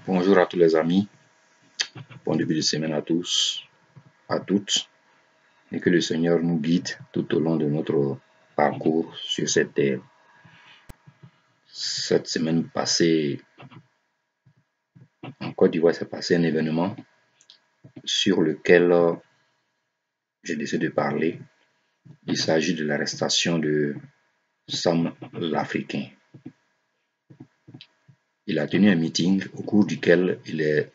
Bonjour à tous les amis, bon début de semaine à tous, à toutes, et que le Seigneur nous guide tout au long de notre parcours sur cette terre. Cette semaine passée, en Côte d'Ivoire, s'est passé un événement sur lequel j'ai décidé de parler. Il s'agit de l'arrestation de Sam l'Africain. Il a tenu un meeting au cours duquel il est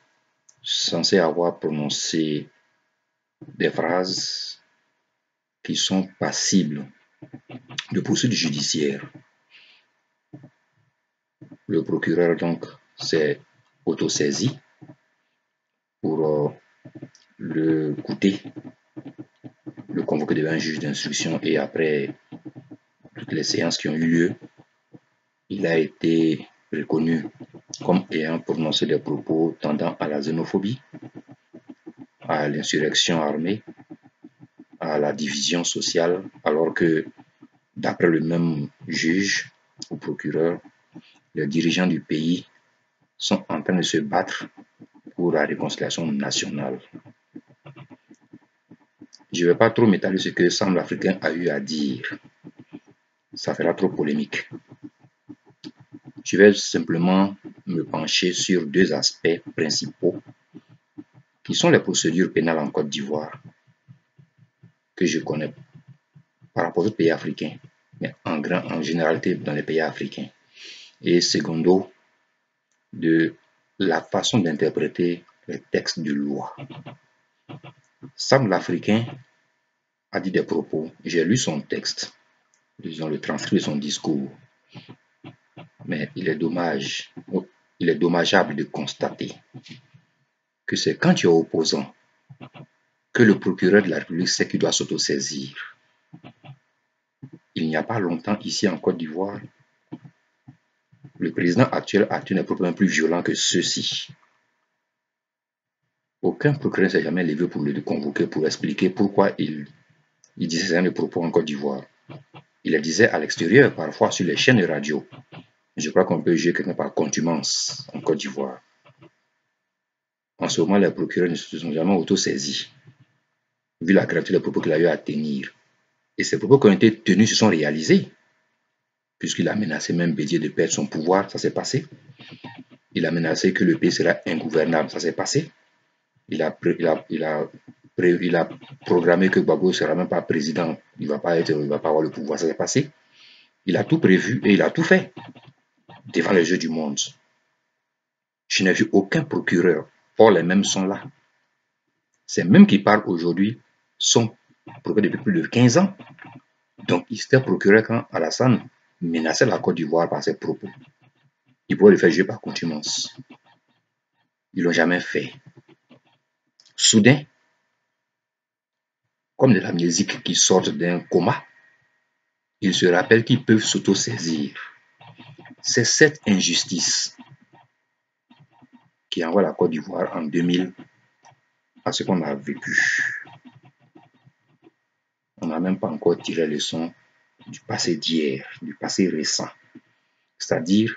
censé avoir prononcé des phrases qui sont passibles de poursuites judiciaires. Le procureur donc s'est autosaisi pour le convoquer devant un juge d'instruction, et après toutes les séances qui ont eu lieu, il a été reconnu comme ayant prononcé des propos tendant à la xénophobie, à l'insurrection armée, à la division sociale, alors que d'après le même juge ou procureur, les dirigeants du pays sont en train de se battre pour la réconciliation nationale. Je ne vais pas trop m'étaler sur ce que Sam l'Africain a eu à dire. Ça fera trop polémique. Je vais simplement me pencher sur deux aspects principaux qui sont les procédures pénales en Côte d'Ivoire que je connais par rapport aux pays africains, mais en généralité dans les pays africains. Et secondo, de la façon d'interpréter les textes de loi. Sam l'Africain a dit des propos, j'ai lu son texte, disons le transcrit de son discours, mais il est dommageable de constater que c'est quand tu es opposant que le procureur de la République sait qu'il doit s'autosaisir. Il n'y a pas longtemps, ici en Côte d'Ivoire, le président actuel a tenu des propos plus violents que ceux-ci. Aucun procureur ne s'est jamais levé pour le convoquer, pour expliquer pourquoi il disait ces propos en Côte d'Ivoire. Il les disait à l'extérieur, parfois sur les chaînes de radio. Je crois qu'on peut juger quelqu'un par contumace en Côte d'Ivoire. En ce moment, les procureurs ne se sont jamais autosaisis, vu la gravité des propos qu'il a eu à tenir. Et ces propos qui ont été tenus se sont réalisés, puisqu'il a menacé même Bédié de perdre son pouvoir, ça s'est passé. Il a menacé que le pays sera ingouvernable, ça s'est passé. Il a programmé que Gbagbo ne sera même pas président, il ne va pas avoir le pouvoir, ça s'est passé. Il a tout prévu et il a tout fait devant les yeux du monde. Je n'ai vu aucun procureur. Or, les mêmes sont là. Ces mêmes qui parlent aujourd'hui sont procureurs depuis plus de 15 ans. Donc, ils étaient procureurs quand Alassane menaçait la Côte d'Ivoire par ses propos. Ils pouvaient le faire juger par contumace. Ils ne l'ont jamais fait. Soudain, comme de la musique qui sort d'un coma, ils se rappellent qu'ils peuvent s'autosaisir. C'est cette injustice qui envoie la Côte d'Ivoire en 2000 à ce qu'on a vécu. On n'a même pas encore tiré les leçons du passé d'hier, du passé récent. C'est-à-dire,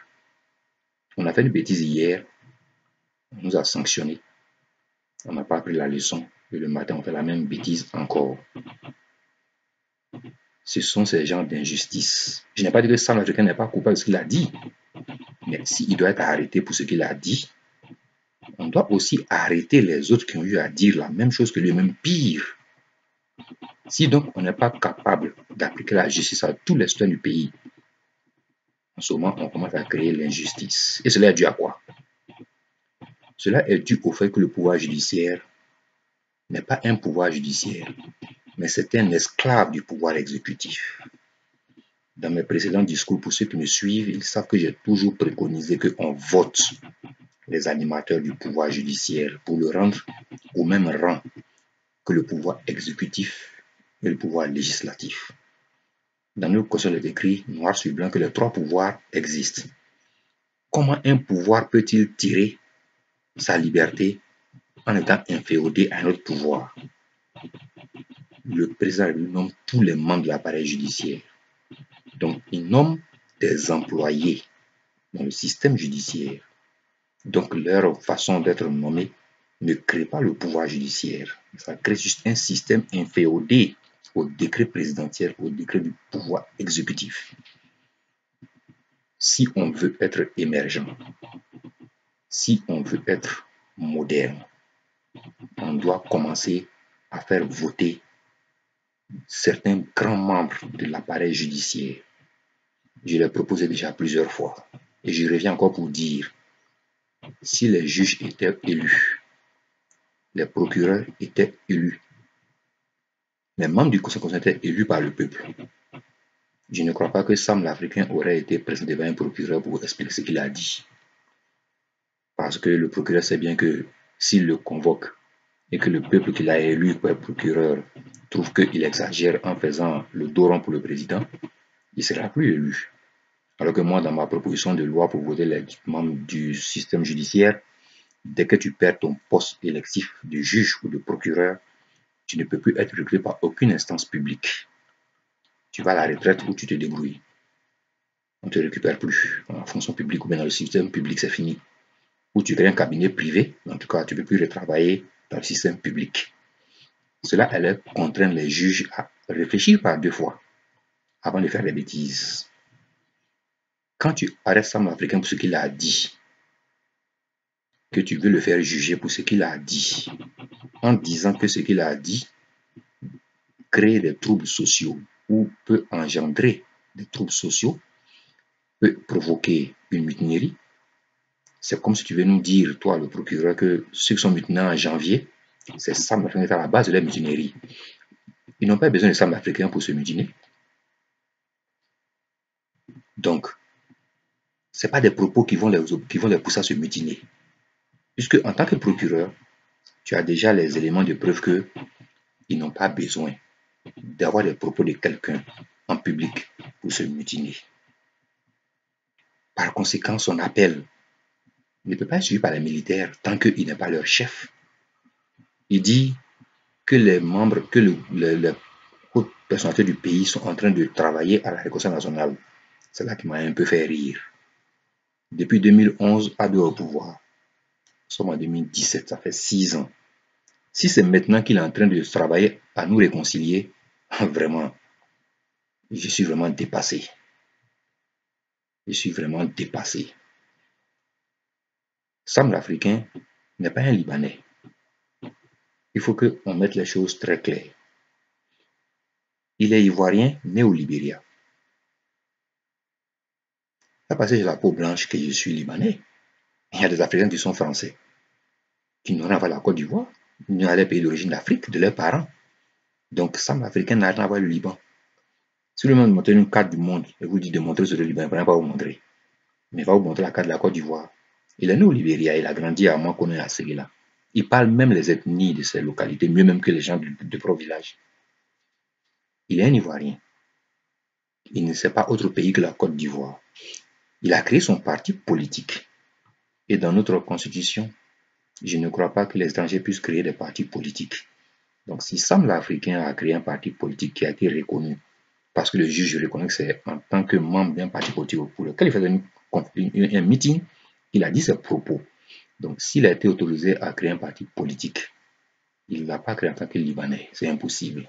on a fait une bêtise hier, on nous a sanctionnés, on n'a pas appris la leçon, et le matin on fait la même bêtise encore. Ce sont ces genres d'injustices. Je n'ai pas dit que Sam l'Africain n'est pas coupable de ce qu'il a dit, mais s'il doit être arrêté pour ce qu'il a dit, on doit aussi arrêter les autres qui ont eu à dire la même chose que lui, même pire. Si donc on n'est pas capable d'appliquer la justice à tous les citoyens du pays, en ce moment on commence à créer l'injustice. Et cela est dû à quoi? Cela est dû au fait que le pouvoir judiciaire n'est pas un pouvoir judiciaire, mais c'est un esclave du pouvoir exécutif. Dans mes précédents discours, pour ceux qui me suivent, ils savent que j'ai toujours préconisé qu'on vote les animateurs du pouvoir judiciaire pour le rendre au même rang que le pouvoir exécutif et le pouvoir législatif. Dans nos constitution, il est écrit noir sur blanc que les trois pouvoirs existent. Comment un pouvoir peut-il tirer sa liberté en étant inféodé à un autre pouvoir? Le président nomme tous les membres de l'appareil judiciaire. Donc, il nomme des employés dans le système judiciaire. Donc leur façon d'être nommés ne crée pas le pouvoir judiciaire. Ça crée juste un système inféodé au décret présidentiel, au décret du pouvoir exécutif. Si on veut être émergent, si on veut être moderne, on doit commencer à faire voter certains grands membres de l'appareil judiciaire. Je l'ai proposé déjà plusieurs fois. Et je reviens encore pour dire, si les juges étaient élus, les procureurs étaient élus, les membres du Conseil constitutionnel étaient élus par le peuple, je ne crois pas que Sam l'Africain aurait été présent devant un procureur pour expliquer ce qu'il a dit. Parce que le procureur sait bien que s'il le convoque et que le peuple qu'il a élu pour être procureur trouve qu'il exagère en faisant le dos rond pour le président, il ne sera plus élu. Alors que moi, dans ma proposition de loi pour voter les membres du système judiciaire, dès que tu perds ton poste électif de juge ou de procureur, tu ne peux plus être recruté par aucune instance publique. Tu vas à la retraite ou tu te débrouilles. On ne te récupère plus. En fonction publique ou bien dans le système public, c'est fini. Ou tu crées un cabinet privé, en tout cas, tu ne peux plus retravailler dans le système public. Cela allait contraindre les juges à réfléchir par deux fois avant de faire des bêtises. Quand tu arrêtes Sam l'Africain pour ce qu'il a dit, que tu veux le faire juger pour ce qu'il a dit, en disant que ce qu'il a dit crée des troubles sociaux ou peut engendrer des troubles sociaux, peut provoquer une mutinerie, c'est comme si tu veux nous dire, toi, le procureur, que ceux qui sont mutinés en janvier, c'est Sam l'Africain qui est à la base de la mutinerie. Ils n'ont pas besoin de Sam l'Africain pour se mutiner. Donc, ce n'est pas des propos qui vont les pousser à se mutiner. Puisque en tant que procureur, tu as déjà les éléments de preuve qu'ils n'ont pas besoin d'avoir les propos de quelqu'un en public pour se mutiner. Par conséquent, son appel ne peut pas être suivi par les militaires tant qu'il n'est pas leur chef. Il dit que les membres, que les hautes personnalités du pays sont en train de travailler à la réconciliation nationale. C'est là qui m'a un peu fait rire. Depuis 2011, Ado au pouvoir. Nous sommes en 2017, ça fait 6 ans. Si c'est maintenant qu'il est en train de travailler à nous réconcilier, vraiment, je suis vraiment dépassé. Je suis vraiment dépassé. Sam l'Africain n'est pas un Libanais. Il faut qu'on mette les choses très claires. Il est ivoirien, né au Libéria. C'est parce que j'ai la peau blanche que je suis libanais. Il y a des Africains qui sont français, qui n'ont rien à voir la Côte d'Ivoire, ni à les pays d'origine d'Afrique, de leurs parents. Donc, Sam l'Africain n'a rien à voir le Liban. Si le monde montre une carte du monde et vous dit de montrer sur le Liban, il ne va pas vous montrer. Mais il va vous montrer la carte de la Côte d'Ivoire. Il est né au Libéria, il a grandi à Mankone et à Séguéla. Il parle même les ethnies de ces localités, mieux même que les gens de propre village. Il est un Ivoirien. Il ne sait pas autre pays que la Côte d'Ivoire. Il a créé son parti politique. Et dans notre constitution, je ne crois pas que les étrangers puissent créer des partis politiques. Donc si Sam l'Africain a créé un parti politique qui a été reconnu, parce que le juge reconnaît que c'est en tant que membre d'un parti politique pour lequel il faisait un meeting, il a dit ses propos. Donc s'il a été autorisé à créer un parti politique, il ne l'a pas créé en tant que Libanais. C'est impossible.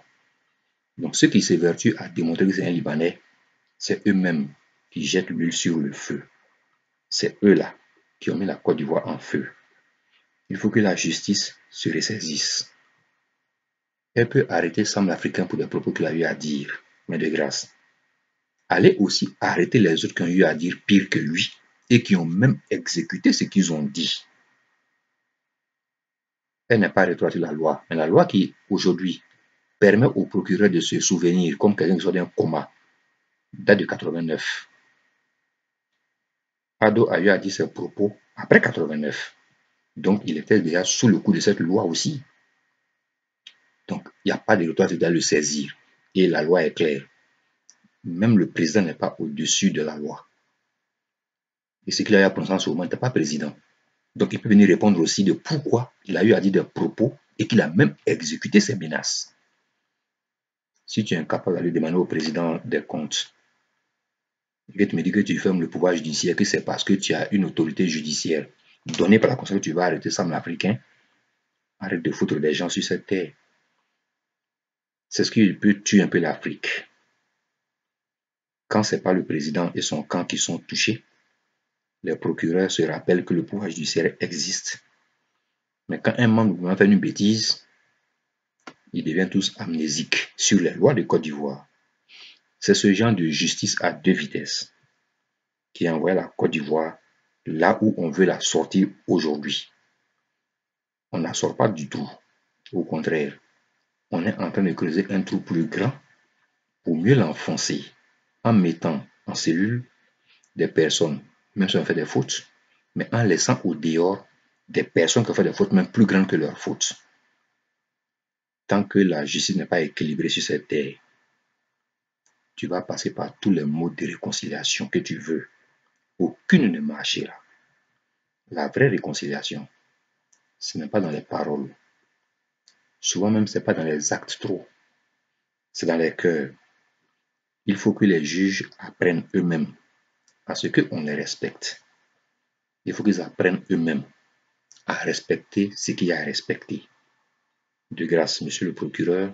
Donc ceux qui s'évertuent à démontrer que c'est un Libanais, c'est eux-mêmes qui jettent l'huile sur le feu. C'est eux-là qui ont mis la Côte d'Ivoire en feu. Il faut que la justice se ressaisisse. Elle peut arrêter Sam l'Africain pour des propos qu'il a eu à dire, mais de grâce. Allez aussi arrêter les autres qui ont eu à dire pire que lui et qui ont même exécuté ce qu'ils ont dit. Elle n'est pas rétroactive la loi, mais la loi qui, aujourd'hui, permet au procureur de se souvenir comme quelqu'un qui soit dans un coma, date de 89. Ado a eu à dire ses propos après 89. Donc, il était déjà sous le coup de cette loi aussi. Donc, il n'y a pas de rétroactivité à le saisir. Et la loi est claire. Même le président n'est pas au-dessus de la loi. Et ce qu'il a eu à prononcer en ce moment n'était pas président. Donc, il peut venir répondre aussi de pourquoi il a eu à dire des propos et qu'il a même exécuté ses menaces. Si tu es incapable d'aller demander au président des comptes, et que tu me dis que tu fermes le pouvoir judiciaire, que c'est parce que tu as une autorité judiciaire donné par la Constitution que tu vas arrêter Sam l'Africain, arrête de foutre des gens sur cette terre. C'est ce qui peut tuer un peu l'Afrique. Quand ce n'est pas le président et son camp qui sont touchés, les procureurs se rappellent que le pouvoir judiciaire existe. Mais quand un membre du gouvernement fait une bêtise, ils deviennent tous amnésiques sur les lois de Côte d'Ivoire. C'est ce genre de justice à deux vitesses qui a envoyé la Côte d'Ivoire là où on veut la sortir aujourd'hui. On ne la sort pas du tout. Au contraire, on est en train de creuser un trou plus grand pour mieux l'enfoncer en mettant en cellule des personnes, même si on fait des fautes, mais en laissant au dehors des personnes qui ont fait des fautes même plus grandes que leurs fautes. Tant que la justice n'est pas équilibrée sur cette terre, tu vas passer par tous les modes de réconciliation que tu veux. Aucune ne marchera. La vraie réconciliation, ce n'est pas dans les paroles. Souvent même, ce n'est pas dans les actes trop. C'est dans les cœurs. Il faut que les juges apprennent eux-mêmes à ce qu'on les respecte. Il faut qu'ils apprennent eux-mêmes à respecter ce qu'il y a à respecter. De grâce, monsieur le procureur,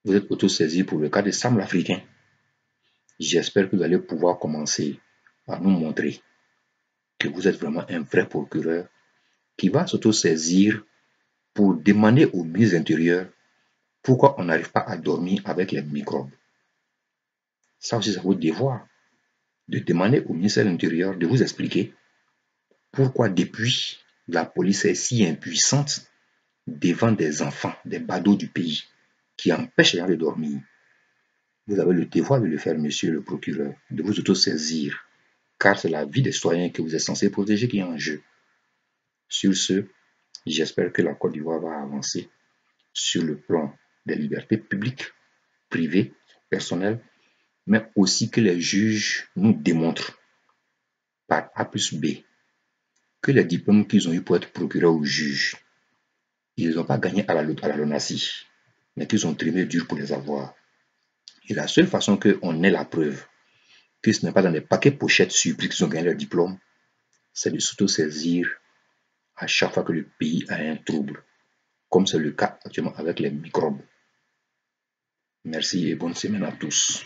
vous êtes autosaisi pour le cas de Sam l'Africain. J'espère que vous allez pouvoir commencer à nous montrer que vous êtes vraiment un vrai procureur qui va s'autosaisir pour demander au ministre intérieur pourquoi on n'arrive pas à dormir avec les microbes. Ça aussi, c'est votre devoir de demander au ministère de l'Intérieur de vous expliquer pourquoi depuis la police est si impuissante devant des enfants, des badauds du pays qui empêchent les gens de dormir. Vous avez le devoir de le faire, monsieur le procureur, de vous autosaisir, car c'est la vie des citoyens que vous êtes censé protéger qui est en jeu. Sur ce, j'espère que la Côte d'Ivoire va avancer sur le plan des libertés publiques, privées, personnelles, mais aussi que les juges nous démontrent par A plus B que les diplômes qu'ils ont eu pour être procureur ou juge, ils n'ont pas gagné à la LONASI, mais qu'ils ont trimé dur pour les avoir. Et la seule façon qu'on ait la preuve que ce n'est pas dans des paquets pochettes surpris qu'ils ont gagné leur diplôme, c'est de s'auto-saisir à chaque fois que le pays a un trouble, comme c'est le cas actuellement avec les microbes. Merci et bonne semaine à tous.